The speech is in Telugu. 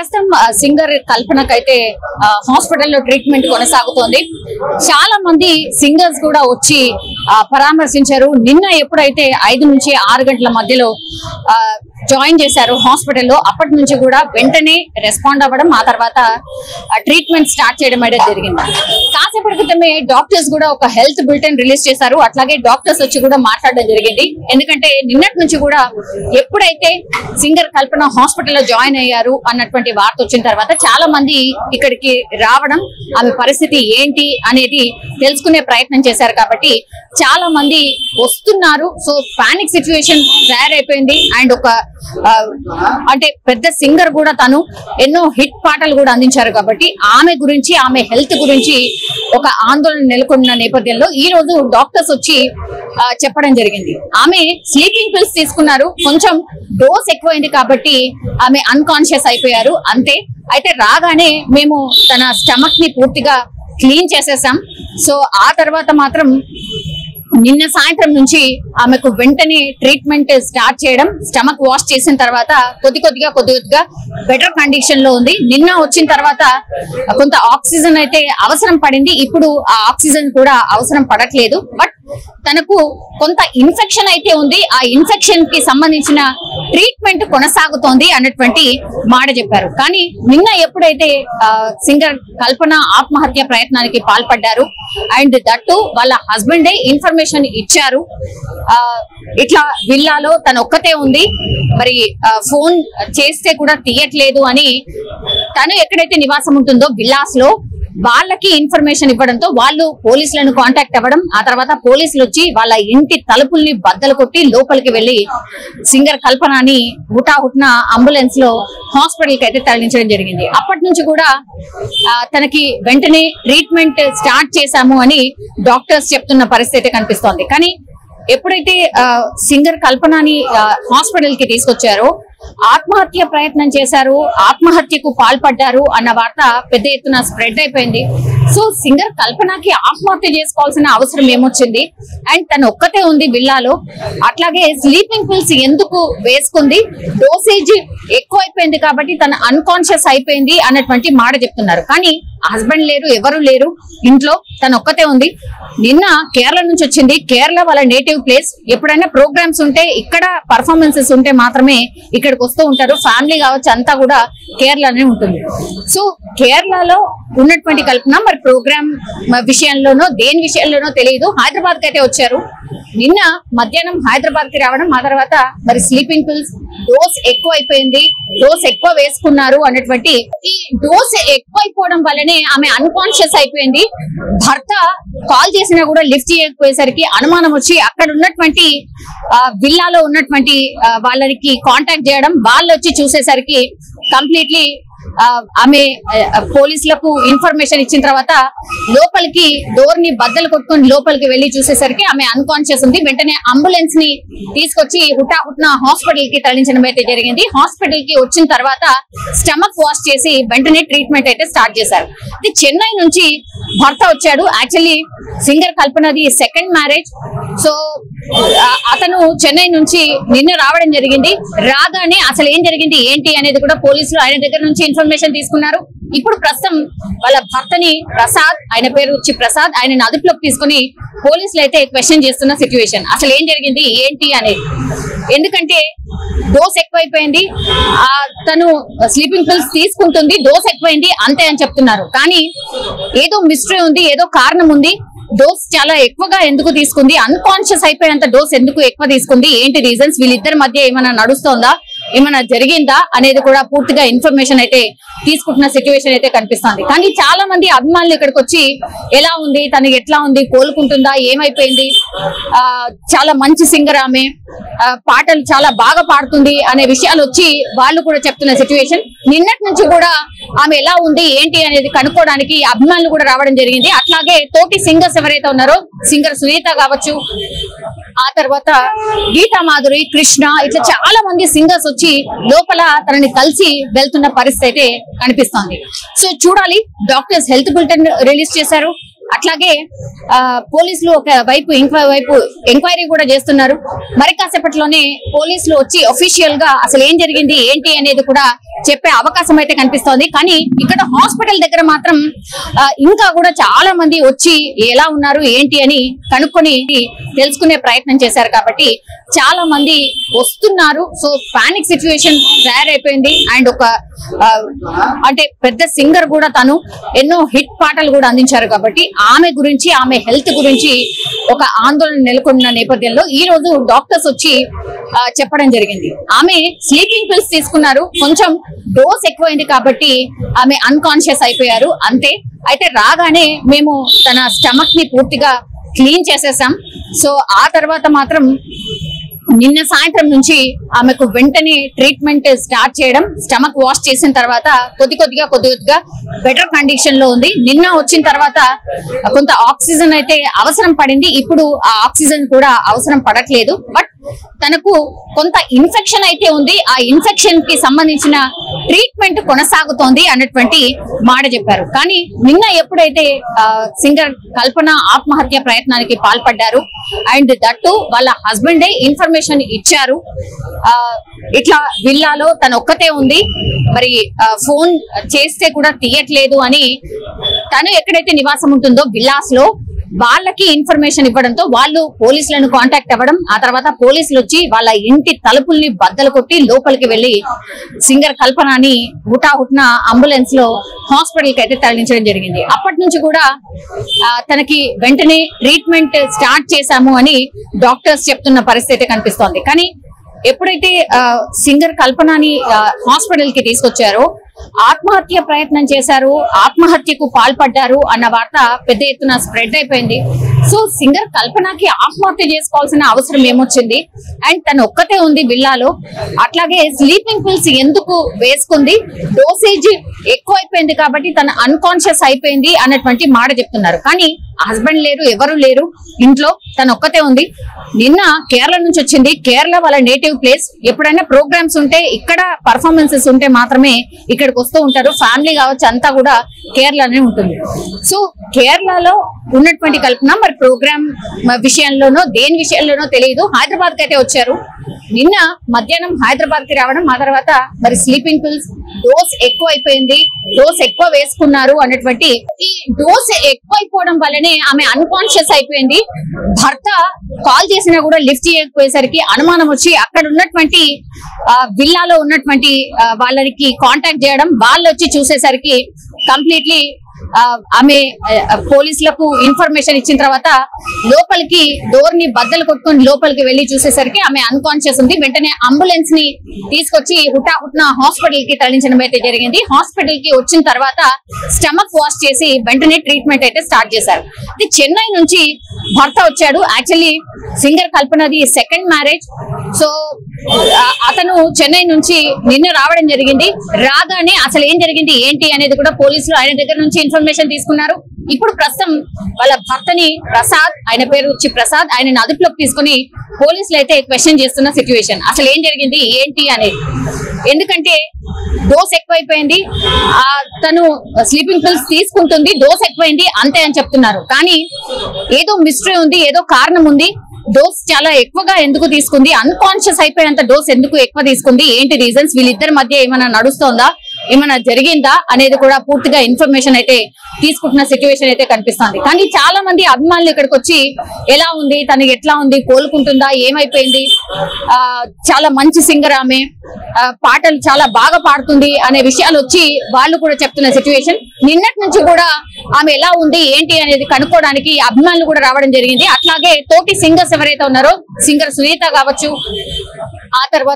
ప్రస్తుతం సింగర్ కల్పనకైతే హాస్పిటల్లో ట్రీట్మెంట్ కొనసాగుతోంది. చాలా మంది సింగర్స్ కూడా వచ్చి పరామర్శించారు. నిన్న ఎప్పుడైతే 5 నుంచి 6 గంటల మధ్యలో జాయిన్ చేశారు హాస్పిటల్లో, అప్పటి నుంచి కూడా వెంటనే రెస్పాండ్ అవ్వడం, ఆ తర్వాత ట్రీట్మెంట్ స్టార్ట్ చేయడం అయితే జరిగింది. కాసేపటి క్రితమే డాక్టర్స్ కూడా ఒక హెల్త్ బులెటిన్ రిలీజ్ చేశారు. అట్లాగే డాక్టర్స్ వచ్చి కూడా మాట్లాడడం జరిగింది. ఎందుకంటే నిన్నటి నుంచి కూడా ఎప్పుడైతే సింగర్ కల్పన హాస్పిటల్లో జాయిన్ అయ్యారు అన్నటువంటి వార్త వచ్చిన తర్వాత చాలా మంది ఇక్కడికి రావడం, ఆమె పరిస్థితి ఏంటి అనేది తెలుసుకునే ప్రయత్నం చేశారు. కాబట్టి చాలా మంది వస్తున్నారు. సో పానిక్ సిచ్యువేషన్ తయారైపోయింది. అండ్ ఒక అంటే పెద్ద సింగర్ కూడా, తను ఎన్నో హిట్ పాటలు కూడా అందించారు. కాబట్టి ఆమె గురించి, ఆమె హెల్త్ గురించి ఒక ఆందోళన నెలకొన్న నేపథ్యంలో ఈ రోజు డాక్టర్స్ వచ్చి చెప్పడం జరిగింది. ఆమె స్లీపింగ్ పిల్స్ తీసుకున్నారు, కొంచెం డోస్ ఎక్కువైంది కాబట్టి ఆమె అన్కాన్షియస్ అయిపోయారు అంతే. అయితే రాగానే మేము తన స్టమక్ ని పూర్తిగా క్లీన్ చేసేసాం. సో ఆ తర్వాత మాత్రం నిన్న సాయంత్రం నుంచి ఆమెకు వెంటనే ట్రీట్మెంట్ స్టార్ట్ చేయడం, స్టమక్ వాష్ చేసిన తర్వాత కొద్ది కొద్దిగా బెటర్ కండిషన్ లో ఉంది. నిన్న వచ్చిన తర్వాత కొంత ఆక్సిజన్ అయితే అవసరం పడింది. ఇప్పుడు ఆ ఆక్సిజన్ కూడా అవసరం పడట్లేదు. బట్ తనకు కొంత ఇన్ఫెక్షన్ అయితే ఉంది. ఆ ఇన్ఫెక్షన్ కి సంబంధించిన ట్రీట్మెంట్ కొనసాగుతోంది అన్నటువంటి మాట చెప్పారు. కానీ నిన్న ఎప్పుడైతే సింగర్ కల్పన ఆత్మహత్య ప్రయత్నానికి పాల్పడ్డారు, అండ్ దట్టు వాళ్ళ హస్బెండే ఇన్ఫర్మేషన్ ఇచ్చారు, ఇట్లా విల్లాలో తను ఒక్కతే ఉంది, మరి ఫోన్ చేస్తే కూడా తీయట్లేదు అని, తను ఎక్కడైతే నివాసం ఉంటుందో విల్లాస్ లో వాళ్ళకి ఇన్ఫర్మేషన్ ఇవ్వడంతో వాళ్ళు పోలీసులను కాంటాక్ట్ అవ్వడం, ఆ తర్వాత పోలీసులు వచ్చి వాళ్ళ ఇంటి తలుపుల్ని బద్దలు కొట్టి లోపలికి వెళ్లి సింగర్ కల్పనని హుటాహుట్న అంబులెన్స్ లో హాస్పిటల్ కి అయితే తరలించడం జరిగింది. అప్పటి నుంచి కూడా తనకి వెంటనే ట్రీట్మెంట్ స్టార్ట్ చేశాము అని డాక్టర్స్ చెప్తున్న పరిస్థితి కనిపిస్తోంది. కానీ ఎప్పుడైతే సింగర్ కల్పనని హాస్పిటల్ కి తీసుకొచ్చారో, ఆత్మహత్య ప్రయత్నం చేశారు, ఆత్మహత్యకు పాల్పడ్డారు అన్న వార్త పెద్ద ఎత్తున స్ప్రెడ్ అయిపోయింది. సో సింగర్ కల్పనకి ఆత్మహత్య చేసుకోవాల్సిన అవసరం ఏమొచ్చింది? అండ్ తను ఒక్కతే ఉంది విల్లాలో. అట్లాగే స్లీపింగ్ పిల్స్ ఎందుకు వేసుకుంది? డోసేజ్ ఎక్కువైపోయింది కాబట్టి తను అన్కాన్షియస్ అయిపోయింది అన్నటువంటి మాట చెప్తున్నారు. కానీ హస్బెండ్ లేరు, ఎవరు లేరు ఇంట్లో, తను ఒక్కతే ఉంది. నిన్న కేరళ నుంచి వచ్చింది. కేరళ వాళ్ళ నేటివ్ ప్లేస్. ఎప్పుడైనా ప్రోగ్రామ్స్ ఉంటే, ఇక్కడ పర్ఫార్మెన్సెస్ ఉంటే మాత్రమే ఇక్కడికి వస్తూ ఉంటారు. ఫ్యామిలీ కావచ్చు, అంతా కూడా కేరళనే ఉంటుంది. సో కేరళలో ఉన్నటువంటి కల్పన మరి ప్రోగ్రామ్ విషయంలోనో దేని విషయంలోనో తెలియదు, హైదరాబాద్ కి అయితే వచ్చారు. నిన్న మధ్యాహ్నం హైదరాబాద్ కి రావడం, ఆ తర్వాత మరి స్లీపింగ్ పిల్స్ డోస్ ఎక్కువ అయిపోయింది, డోస్ ఎక్కువ వేసుకున్నారు అన్నటువంటి, ఈ డోస్ ఎక్కువైపోవడం వల్లనే ఆమె అన్కాన్షియస్ అయిపోయింది. భర్త కాల్ చేసినా కూడా లిఫ్ట్ చేయకపోయేసరికి అనుమానం వచ్చి అక్కడ ఉన్నటువంటి విల్లాలో ఉన్నటువంటి వాళ్ళకి కాంటాక్ట్ చేయడం, వాళ్ళు వచ్చి చూసేసరికి కంప్లీట్లీ ఆమె పోలీసులకు ఇన్ఫర్మేషన్ ఇచ్చిన తర్వాత లోపలికి డోర్ ని బద్దలు కొట్టుకుని లోపలికి వెళ్లి చూసేసరికి ఆమె అన్కాన్షియస్ ఉంది. వెంటనే అంబులెన్స్ ని తీసుకొచ్చి హుటాహుట్న హాస్పిటల్ కి తరలించడం అయితే జరిగింది. హాస్పిటల్ కి వచ్చిన తర్వాత స్టమక్ వాష్ చేసి వెంటనే ట్రీట్మెంట్ అయితే స్టార్ట్ చేశారు. ఇది చెన్నై నుంచి భర్త వచ్చాడు. యాక్చువల్లీ సింగర్ కల్పనది సెకండ్ మ్యారేజ్. సో అతను చెన్నై నుంచి నిన్న రావడం జరిగింది. రాగానే అసలు ఏం జరిగింది ఏంటి అనేది కూడా పోలీసులు ఆయన దగ్గర నుంచి ఇన్ఫర్మేషన్ తీసుకున్నారు. ఇప్పుడు ప్రస్తుతం వాళ్ళ భర్తని ప్రసాద్, ఆయన పేరు వచ్చి ప్రసాద్, ఆయన అదుపులోకి తీసుకుని పోలీసులు అయితే క్వశ్చన్ చేస్తున్న సిచ్యువేషన్. అసలు ఏం జరిగింది ఏంటి అనేది. ఎందుకంటే డోస్ ఎక్కువైపోయింది, తను స్లీపింగ్ పిల్స్ తీసుకుంటుంది, డోస్ ఎక్కువైంది అంతే అని చెప్తున్నారు. కానీ ఏదో మిస్టరీ ఉంది, ఏదో కారణం ఉంది. డోస్ చాలా ఎక్కువగా ఎందుకు తీసుకుంది, అన్కాన్షియస్ అయిపోయేంత డోస్ ఎందుకు ఎక్కువ తీసుకుంది, ఏంటి రీజన్స్, వీళ్ళిద్దరి మధ్య ఏమైనా నడుస్తోందా, ఏమైనా జరిగిందా అనేది కూడా పూర్తిగా ఇన్ఫర్మేషన్ అయితే తీసుకుంటున్న సిచ్యువేషన్ అయితే కనిపిస్తుంది. కానీ చాలా మంది అభిమానులు ఇక్కడికి వచ్చి ఎలా ఉంది, తను ఎట్లా ఉంది, కోలుకుంటుందా, ఏమైపోయింది, చాలా మంచి సింగర్ ఆమె, పాటలు చాలా బాగా పాడుతుంది అనే విషయాలు వచ్చి వాళ్ళు కూడా చెప్తున్న సిచ్యువేషన్. నిన్నటి నుంచి కూడా ఆమె ఎలా ఉంది ఏంటి అనేది కనుక్కోవడానికి అభిమానులు కూడా రావడం జరిగింది. అట్లాగే తోటి సింగర్స్ ఎవరైతే ఉన్నారో, సింగర్ సునీత కావచ్చు, ఆ తర్వాత గీతా మాధురి, కృష్ణ, ఇట్లా చాలా మంది సింగర్స్ వచ్చి లోపల తనని కలిసి వెళ్తున్న పరిస్థితి అయితే కనిపిస్తోంది. సో చూడాలి. డాక్టర్స్ హెల్త్ బులెటిన్ రిలీజ్ చేశారు. అట్లాగే పోలీసులు ఒక వైపు ఎంక్వైరీ కూడా చేస్తున్నారు. మరి కాసేపట్లోనే పోలీసులు వచ్చి అఫీషియల్ గా అసలు ఏం జరిగింది ఏంటి అనేది కూడా చెప్పే అవకాశం అయితే కనిపిస్తోంది. కానీ ఇక్కడ హాస్పిటల్ దగ్గర మాత్రం ఇంకా కూడా చాలా మంది వచ్చి ఎలా ఉన్నారు ఏంటి అని కనుక్కొని తెలుసుకునే ప్రయత్నం చేశారు. కాబట్టి చాలా మంది వస్తున్నారు. సో పానిక్ సిచ్యువేషన్ తయారైపోయింది. అండ్ ఒక అంటే పెద్ద సింగర్ కూడా తను ఎన్నో హిట్ పాటలు కూడా అందించారు. కాబట్టి ఆమె గురించి, ఆమె హెల్త్ గురించి ఒక ఆందోళన నెలకొన్న నేపథ్యంలో ఈ రోజు డాక్టర్స్ వచ్చి చెప్పడం జరిగింది. ఆమె స్లీపింగ్ పిల్స్ తీసుకున్నారు, కొంచెం డోస్ ఎక్కువైంది కాబట్టి ఆమె అన్కాన్షియస్ అయిపోయారు అంతే. అయితే రాగానే మేము తన స్టమక్ ని పూర్తిగా క్లీన్ చేసేసాం. సో ఆ తర్వాత మాత్రం నిన్న సాయంత్రం నుంచి ఆమెకు వెంటనే ట్రీట్మెంట్ స్టార్ట్ చేయడం, స్టమక్ వాష్ చేసిన తర్వాత కొద్ది కొద్దిగా బెటర్ కండిషన్ లో ఉంది. నిన్న వచ్చిన తర్వాత కొంత ఆక్సిజన్ అయితే అవసరం పడింది, ఇప్పుడు ఆ ఆక్సిజన్ కూడా అవసరం పడట్లేదు. బట్ తనకు కొంత ఇన్ఫెక్షన్ అయితే ఉంది, ఆ ఇన్ఫెక్షన్ కి సంబంధించిన ట్రీట్మెంట్ కొనసాగుతోంది అన్నటువంటి మాట చెప్పారు. కానీ నిన్న ఎప్పుడైతే సింగర్ కల్పన ఆత్మహత్య ప్రయత్నానికి పాల్పడ్డారు అండ్ దట్టు వాళ్ళ హస్బెండే ఇన్ఫర్మేషన్ ఇచ్చారు, ఇట్లా విల్లాలో తను ఒక్కతే ఉంది, మరి ఫోన్ చేస్తే కూడా తీయట్లేదు అని, తను ఎక్కడైతే నివాసం ఉంటుందో విల్లాస్ లో వాళ్ళకి ఇన్ఫర్మేషన్ ఇవ్వడంతో వాళ్ళు పోలీసులను కాంటాక్ట్ అవ్వడం, ఆ తర్వాత పోలీసులు వచ్చి వాళ్ళ ఇంటి తలుపుల్ని బద్దలు కొట్టి లోపలికి వెళ్లి సింగర్ కల్పనని హుటాహుటిన అంబులెన్స్ లో హాస్పిటల్ కి అయితే తరలించడం జరిగింది. అప్పటి నుంచి కూడా తనకి వెంటనే ట్రీట్మెంట్ స్టార్ట్ చేశాము అని డాక్టర్స్ చెప్తున్న పరిస్థితి కనిపిస్తోంది. కానీ ఎప్పుడైతే సింగర్ కల్పనని హాస్పిటల్ కి తీసుకొచ్చారో ఆత్మహత్య ప్రయత్నం చేశారు, ఆత్మహత్యకు పాల్పడ్డారు అన్న వార్త పెద్ద ఎత్తున స్ప్రెడ్ అయిపోయింది. సో సింగర్ కల్పనకి ఆత్మహత్య చేసుకోవాల్సిన అవసరం ఏమొచ్చింది? అండ్ తను ఒక్కతే ఉంది విల్లాలో, అట్లాగే స్లీపింగ్ పిల్స్ ఎందుకు వేసుకుంది, డోసేజ్ ఎక్కువైపోయింది కాబట్టి తను అన్కాన్షియస్ అయిపోయింది అన్నటువంటి మాట చెప్తున్నారు. కానీ హస్బెండ్ లేరు, ఎవరు లేరు ఇంట్లో, తను ఒక్కతే ఉంది. నిన్న కేరళ నుంచి వచ్చింది, కేరళ వాళ్ళ నేటివ్ ప్లేస్. ఎప్పుడైనా ప్రోగ్రామ్స్ ఉంటే, ఇక్కడ పర్ఫార్మెన్సెస్ ఉంటే మాత్రమే ఇక్కడికి వస్తూ ఉంటారు. ఫ్యామిలీ కావచ్చు అంతా కూడా కేరళనే ఉంటుంది. సో కేరళలో ఉన్నటువంటి కల్పన మరి ప్రోగ్రామ్ విషయంలోనో దేని విషయంలోనో తెలియదు, హైదరాబాద్ కి అయితే వచ్చారు. నిన్న మధ్యాహ్నం హైదరాబాద్ కి రావడం, ఆ తర్వాత మరి స్లీపింగ్ పిల్స్ డోస్ ఎక్కువ అయిపోయింది, డోస్ ఎక్కువ వేసుకున్నారు అన్నటువంటి, ఈ డోస్ ఎక్కువైపోవడం వల్లనే ఆమె అన్కాన్షియస్ అయిపోయింది. భర్త కాల్ చేసినా కూడా లిఫ్ట్ చేయకపోయేసరికి అనుమానం వచ్చి అక్కడ ఉన్నటువంటి విల్లాలో ఉన్నటువంటి వాళ్ళకి కాంటాక్ట్ చేయడం, వాళ్ళు వచ్చి చూసేసరికి కంప్లీట్లీ ఆమె పోలీసులకు ఇన్ఫర్మేషన్ ఇచ్చిన తర్వాత లోపలికి డోర్ ని బద్దలు కొట్టుకొని లోపలికి వెళ్లి చూసేసరికి ఆమె అన్కాన్షియస్ ఉంది. వెంటనే అంబులెన్స్ ని తీసుకొచ్చి హుటాహుట్న హాస్పిటల్ కి తరలించడం అయితే జరిగింది. హాస్పిటల్ కి వచ్చిన తర్వాత స్టమక్ వాష్ చేసి వెంటనే ట్రీట్మెంట్ అయితే స్టార్ట్ చేశారు. చెన్నై నుంచి భర్త వచ్చాడు. యాక్చువల్లీ సింగర్ కల్పనది సెకండ్ మ్యారేజ్. సో అతను చెన్నై నుంచి నిన్న రావడం జరిగింది. రాగానే అసలు ఏం జరిగింది ఏంటి అనేది కూడా పోలీసులు ఆయన దగ్గర నుంచి ఇన్ఫర్మేషన్ తీసుకున్నారు. ఇప్పుడు ప్రస్తుతం వాళ్ళ భర్తని ప్రసాద్, ఆయన పేరు వచ్చి ప్రసాద్, ఆయనని అదుపులోకి తీసుకుని పోలీసులు అయితే క్వశ్చన్ చేస్తున్న సిచ్యువేషన్. అసలు ఏం జరిగింది ఏంటి అనేది, ఎందుకంటే డోస్ ఎక్కువైపోయింది, తను స్లీపింగ్ పిల్స్ తీసుకుంటుంది, డోస్ ఎక్కువైంది అంతే అని చెప్తున్నారు. కానీ ఏదో మిస్టరీ ఉంది, ఏదో కారణం ఉంది. డోస్ చాలా ఎక్కువగా ఎందుకు తీసుకుంది, అన్కాన్షియస్ అయిపోయేంత డోస్ ఎందుకు ఎక్కువ తీసుకుంది, ఏంటి రీజన్స్, వీళ్ళిద్దరి మధ్య ఏమైనా నడుస్తోందా, ఏమైనా జరిగిందా అనేది కూడా పూర్తిగా ఇన్ఫర్మేషన్ అయితే తీసుకుంటున్న సిచ్యువేషన్ అయితే కనిపిస్తుంది. కానీ చాలా మంది అభిమానులు ఇక్కడికి వచ్చి ఎలా ఉంది, తను ఎట్లా ఉంది, కోలుకుంటుందా, ఏమైపోయింది, చాలా మంచి సింగర్ ఆమె, పాటలు చాలా బాగా పాడుతుంది అనే విషయాలు వచ్చి వాళ్ళు కూడా చెప్తున్న సిచ్యువేషన్. నిన్నటి నుంచి కూడా ఆమె ఎలా ఉంది ఏంటి అనేది కనుక్కోవడానికి అభిమానులు కూడా రావడం జరిగింది. అట్లాగే తోటి సింగర్స్ ఎవరైతే ఉన్నారో, సింగర్ సునీత కావచ్చు, ఆ తర్వాత